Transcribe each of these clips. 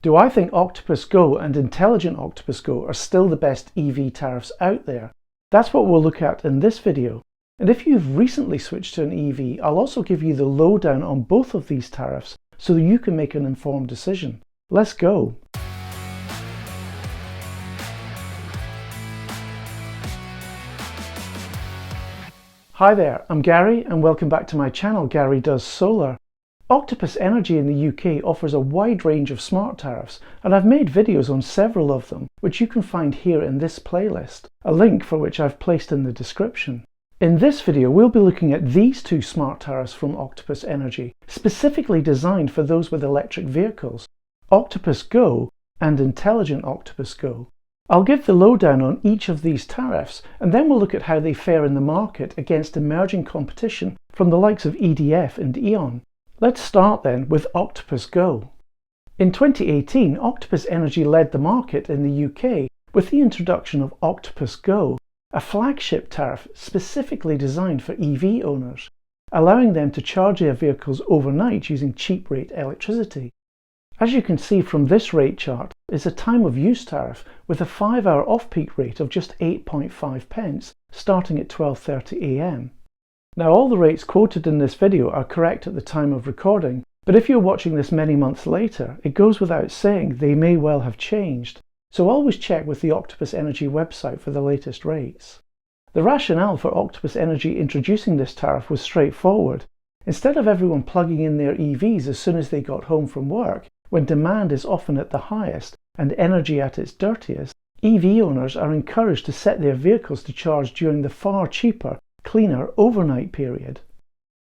Do I think Octopus Go and Intelligent Octopus Go are still the best EV tariffs out there? That's what we'll look at in this video. And if you've recently switched to an EV, I'll also give you the lowdown on both of these tariffs so that you can make an informed decision. Let's go. Hi there, I'm Gary and welcome back to my channel, Gary Does Solar. Octopus Energy in the UK offers a wide range of smart tariffs, and I've made videos on several of them, which you can find here in this playlist, a link for which I've placed in the description. In this video we'll be looking at these two smart tariffs from Octopus Energy, specifically designed for those with electric vehicles, Octopus Go and Intelligent Octopus Go. I'll give the lowdown on each of these tariffs, and then we'll look at how they fare in the market against emerging competition from the likes of EDF and E.ON. Let's start then with Octopus Go. In 2018, Octopus Energy led the market in the UK with the introduction of Octopus Go, a flagship tariff specifically designed for EV owners, allowing them to charge their vehicles overnight using cheap rate electricity. As you can see from this rate chart, it's a time of use tariff with a 5-hour off-peak rate of just 8.5 pence, starting at 12:30 AM. Now all the rates quoted in this video are correct at the time of recording, but if you're watching this many months later, it goes without saying they may well have changed, so always check with the Octopus Energy website for the latest rates. The rationale for Octopus Energy introducing this tariff was straightforward. Instead of everyone plugging in their EVs as soon as they got home from work, when demand is often at the highest and energy at its dirtiest, EV owners are encouraged to set their vehicles to charge during the far cheaper, cleaner overnight period.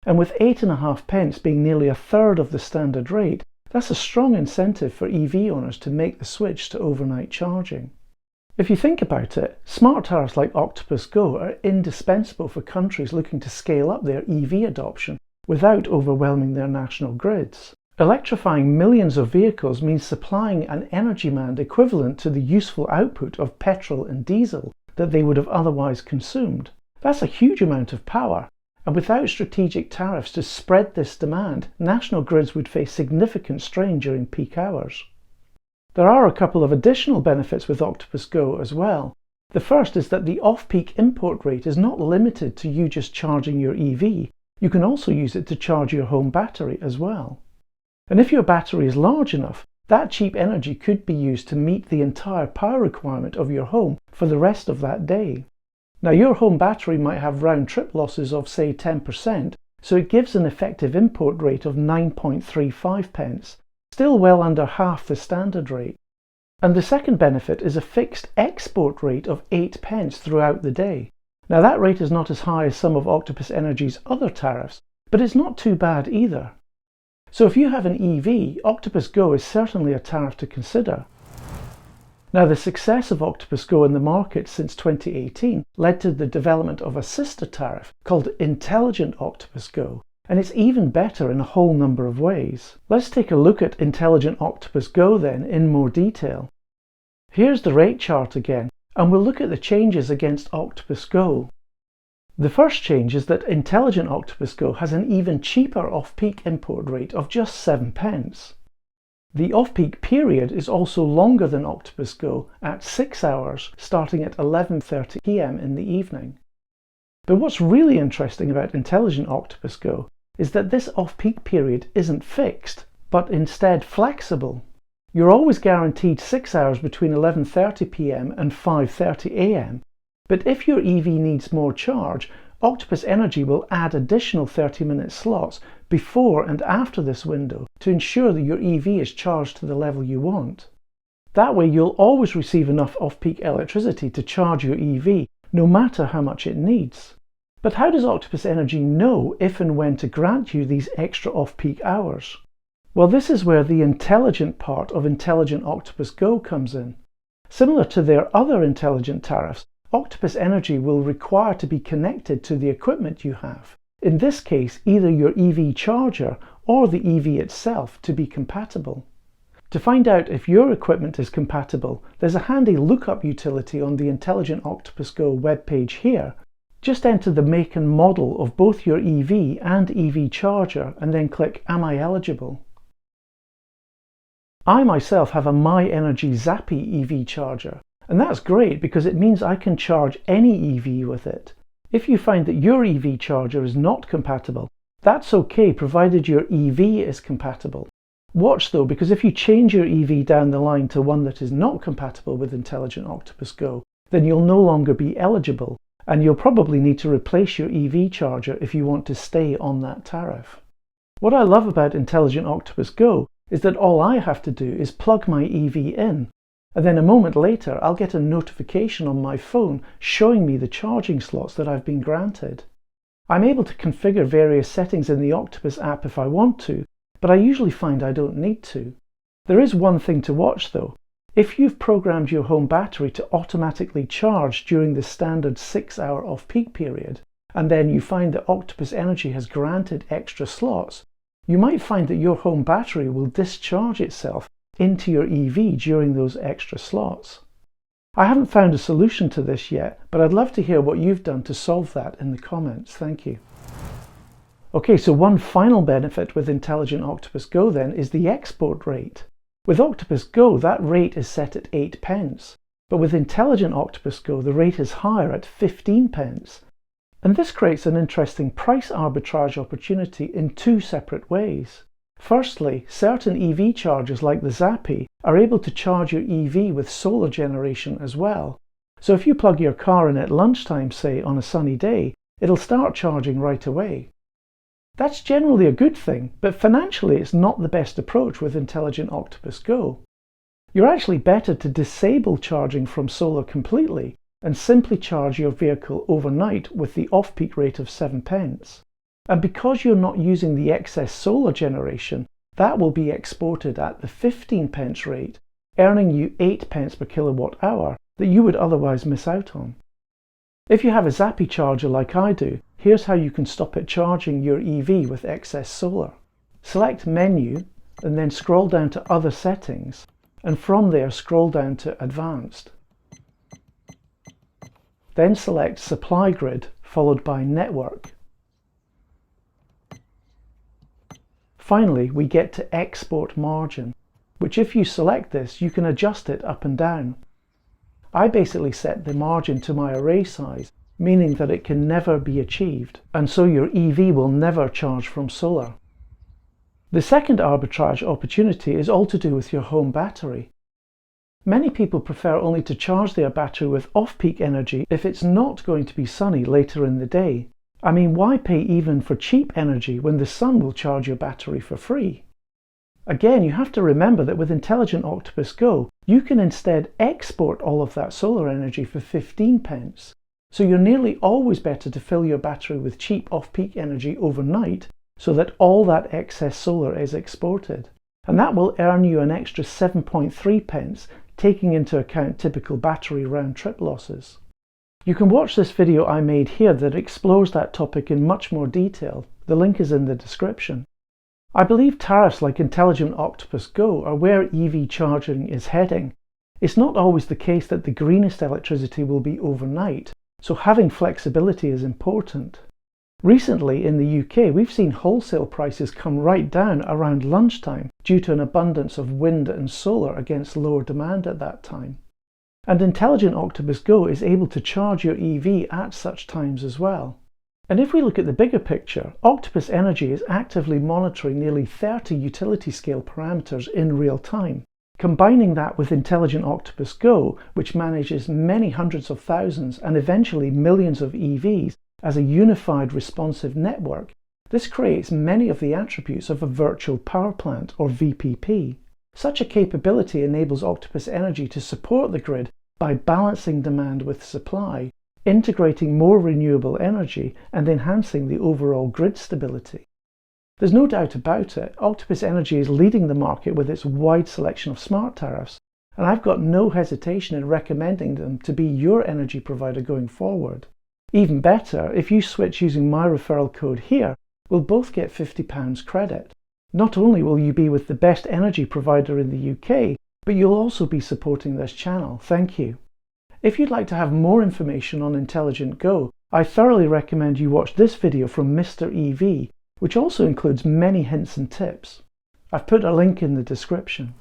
And with 8.5 pence being nearly a third of the standard rate, that's a strong incentive for EV owners to make the switch to overnight charging. If you think about it, smart tariffs like Octopus Go are indispensable for countries looking to scale up their EV adoption without overwhelming their national grids. Electrifying millions of vehicles means supplying an energy demand equivalent to the useful output of petrol and diesel that they would have otherwise consumed. That's a huge amount of power, and without strategic tariffs to spread this demand, national grids would face significant strain during peak hours. There are a couple of additional benefits with Octopus Go as well. The first is that the off-peak import rate is not limited to you just charging your EV. You can also use it to charge your home battery as well. And if your battery is large enough, that cheap energy could be used to meet the entire power requirement of your home for the rest of that day. Now your home battery might have round-trip losses of say 10%, so it gives an effective import rate of 9.35 pence, still well under half the standard rate. And the second benefit is a fixed export rate of 8 pence throughout the day. Now that rate is not as high as some of Octopus Energy's other tariffs, but it's not too bad either. So if you have an EV, Octopus Go is certainly a tariff to consider. Now the success of Octopus Go in the market since 2018 led to the development of a sister tariff called Intelligent Octopus Go, and it's even better in a whole number of ways. Let's take a look at Intelligent Octopus Go then in more detail. Here's the rate chart again, and we'll look at the changes against Octopus Go. The first change is that Intelligent Octopus Go has an even cheaper off-peak import rate of just 7 pence. The off-peak period is also longer than Octopus Go at 6 hours, starting at 11:30 PM in the evening. But what's really interesting about Intelligent Octopus Go is that this off-peak period isn't fixed, but instead flexible. You're always guaranteed 6 hours between 11:30 PM and 5:30 AM. But if your EV needs more charge, Octopus Energy will add additional 30-minute slots before and after this window to ensure that your EV is charged to the level you want. That way you'll always receive enough off-peak electricity to charge your EV, no matter how much it needs. But how does Octopus Energy know if and when to grant you these extra off-peak hours? Well, this is where the intelligent part of Intelligent Octopus Go comes in. Similar to their other intelligent tariffs, Octopus Energy will require to be connected to the equipment you have. In this case, either your EV charger or the EV itself to be compatible. To find out if your equipment is compatible, there's a handy lookup utility on the Intelligent Octopus Go webpage here. Just enter the make and model of both your EV and EV charger and then click Am I eligible? I myself have a My Energy Zappi EV charger, and that's great because it means I can charge any EV with it. If you find that your EV charger is not compatible, that's okay provided your EV is compatible. Watch though, because if you change your EV down the line to one that is not compatible with Intelligent Octopus Go, then you'll no longer be eligible, and you'll probably need to replace your EV charger if you want to stay on that tariff. What I love about Intelligent Octopus Go is that all I have to do is plug my EV in, and then a moment later I'll get a notification on my phone showing me the charging slots that I've been granted. I'm able to configure various settings in the Octopus app if I want to, but I usually find I don't need to. There is one thing to watch though. If you've programmed your home battery to automatically charge during the standard 6-hour off-peak period, and then you find that Octopus Energy has granted extra slots, you might find that your home battery will discharge itself into your EV during those extra slots. I haven't found a solution to this yet, but I'd love to hear what you've done to solve that in the comments. Thank you. Okay, so one final benefit with Intelligent Octopus Go then is the export rate. With Octopus Go, that rate is set at 8 pence, but with Intelligent Octopus Go, the rate is higher at 15 pence. And this creates an interesting price arbitrage opportunity in two separate ways. Firstly, certain EV chargers like the Zappi are able to charge your EV with solar generation as well. So if you plug your car in at lunchtime, say on a sunny day, it'll start charging right away. That's generally a good thing, but financially it's not the best approach with Intelligent Octopus Go. You're actually better to disable charging from solar completely and simply charge your vehicle overnight with the off-peak rate of 7 pence. And because you're not using the excess solar generation, that will be exported at the 15 pence rate, earning you 8 pence per kilowatt hour that you would otherwise miss out on. If you have a Zappi charger like I do, here's how you can stop it charging your EV with excess solar. Select Menu and then scroll down to Other Settings, and from there scroll down to Advanced. Then select Supply Grid followed by Network. Finally, we get to Export Margin, which if you select this, you can adjust it up and down. I basically set the margin to my array size, meaning that it can never be achieved, and so your EV will never charge from solar. The second arbitrage opportunity is all to do with your home battery. Many people prefer only to charge their battery with off-peak energy if it's not going to be sunny later in the day. I mean, why pay even for cheap energy when the sun will charge your battery for free? Again, you have to remember that with Intelligent Octopus Go, you can instead export all of that solar energy for 15 pence. So you're nearly always better to fill your battery with cheap off-peak energy overnight so that all that excess solar is exported. And that will earn you an extra 7.3 pence, taking into account typical battery round-trip losses. You can watch this video I made here that explores that topic in much more detail. The link is in the description. I believe tariffs like Intelligent Octopus Go are where EV charging is heading. It's not always the case that the greenest electricity will be overnight, so having flexibility is important. Recently in the UK, we've seen wholesale prices come right down around lunchtime due to an abundance of wind and solar against lower demand at that time. And Intelligent Octopus Go is able to charge your EV at such times as well. And if we look at the bigger picture, Octopus Energy is actively monitoring nearly 30 utility scale parameters in real time. Combining that with Intelligent Octopus Go, which manages many hundreds of thousands and eventually millions of EVs as a unified responsive network, this creates many of the attributes of a virtual power plant or VPP. Such a capability enables Octopus Energy to support the grid by balancing demand with supply, integrating more renewable energy and enhancing the overall grid stability. There's no doubt about it, Octopus Energy is leading the market with its wide selection of smart tariffs, and I've got no hesitation in recommending them to be your energy provider going forward. Even better, if you switch using my referral code here, we'll both get £50 credit. Not only will you be with the best energy provider in the UK, but you'll also be supporting this channel. Thank you. If you'd like to have more information on Intelligent Go, I thoroughly recommend you watch this video from Mr. EV, which also includes many hints and tips. I've put a link in the description.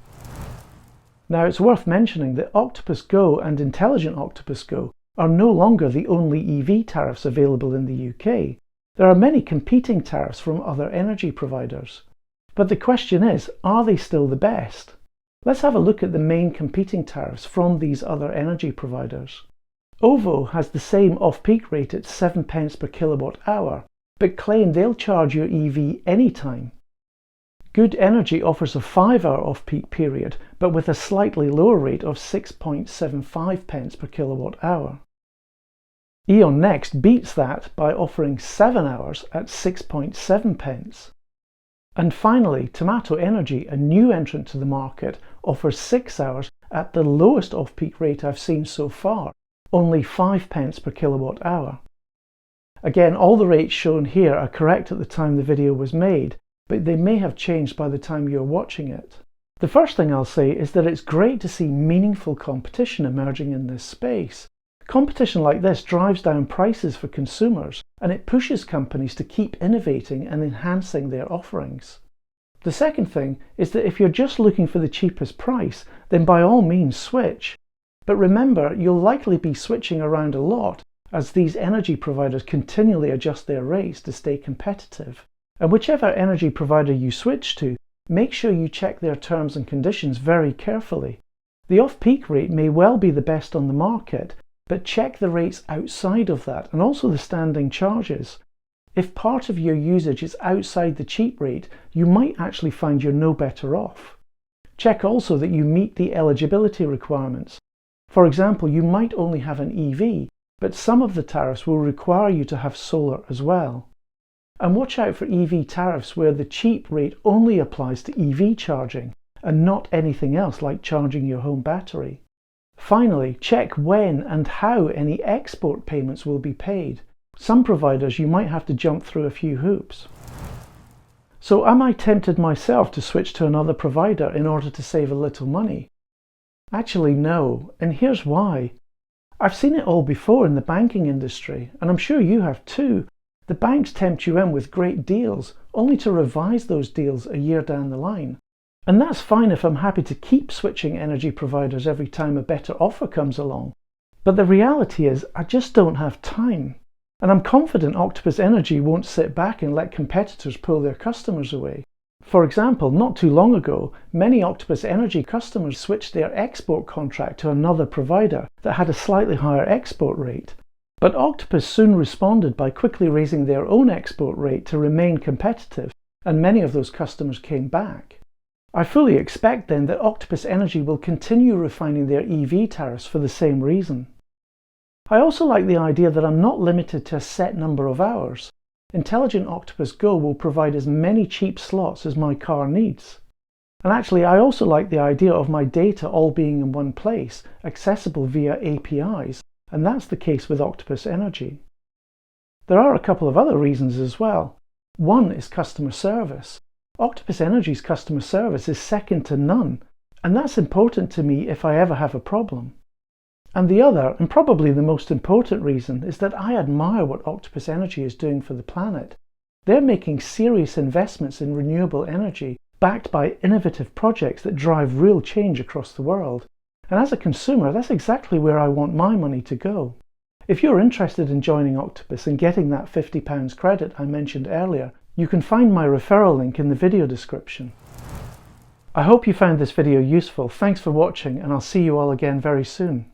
Now it's worth mentioning that Octopus Go and Intelligent Octopus Go are no longer the only EV tariffs available in the UK. There are many competing tariffs from other energy providers. But the question is, are they still the best? Let's have a look at the main competing tariffs from these other energy providers. OVO has the same off-peak rate at 7 pence per kilowatt hour, but claim they'll charge your EV anytime. Good Energy offers a 5-hour off-peak period, but with a slightly lower rate of 6.75 pence per kilowatt hour. E.ON Next beats that by offering 7 hours at 6.7 pence. And finally, Tomato Energy, a new entrant to the market, offers 6 hours at the lowest off-peak rate I've seen so far, only 5 pence per kilowatt hour. Again, all the rates shown here are correct at the time the video was made, but they may have changed by the time you're watching it. The first thing I'll say is that it's great to see meaningful competition emerging in this space. Competition like this drives down prices for consumers, and it pushes companies to keep innovating and enhancing their offerings. The second thing is that if you're just looking for the cheapest price, then by all means switch. But remember, you'll likely be switching around a lot as these energy providers continually adjust their rates to stay competitive. And whichever energy provider you switch to, make sure you check their terms and conditions very carefully. The off-peak rate may well be the best on the market, but check the rates outside of that and also the standing charges. If part of your usage is outside the cheap rate, you might actually find you're no better off. Check also that you meet the eligibility requirements. For example, you might only have an EV, but some of the tariffs will require you to have solar as well. And watch out for EV tariffs where the cheap rate only applies to EV charging and not anything else like charging your home battery. Finally, check when and how any export payments will be paid. Some providers you might have to jump through a few hoops. So am I tempted myself to switch to another provider in order to save a little money? Actually no, and here's why. I've seen it all before in the banking industry, and I'm sure you have too. The banks tempt you in with great deals, only to revise those deals a year down the line. And that's fine if I'm happy to keep switching energy providers every time a better offer comes along. But the reality is, I just don't have time. And I'm confident Octopus Energy won't sit back and let competitors pull their customers away. For example, not too long ago, many Octopus Energy customers switched their export contract to another provider that had a slightly higher export rate. But Octopus soon responded by quickly raising their own export rate to remain competitive, and many of those customers came back. I fully expect then that Octopus Energy will continue refining their EV tariffs for the same reason. I also like the idea that I'm not limited to a set number of hours. Intelligent Octopus Go will provide as many cheap slots as my car needs. And actually, I also like the idea of my data all being in one place, accessible via APIs, and that's the case with Octopus Energy. There are a couple of other reasons as well. One is customer service. Octopus Energy's customer service is second to none, and that's important to me if I ever have a problem. And the other, and probably the most important reason, is that I admire what Octopus Energy is doing for the planet. They're making serious investments in renewable energy, backed by innovative projects that drive real change across the world. And as a consumer, that's exactly where I want my money to go. If you're interested in joining Octopus and getting that £50 credit I mentioned earlier, you can find my referral link in the video description. I hope you found this video useful. Thanks for watching, and I'll see you all again very soon.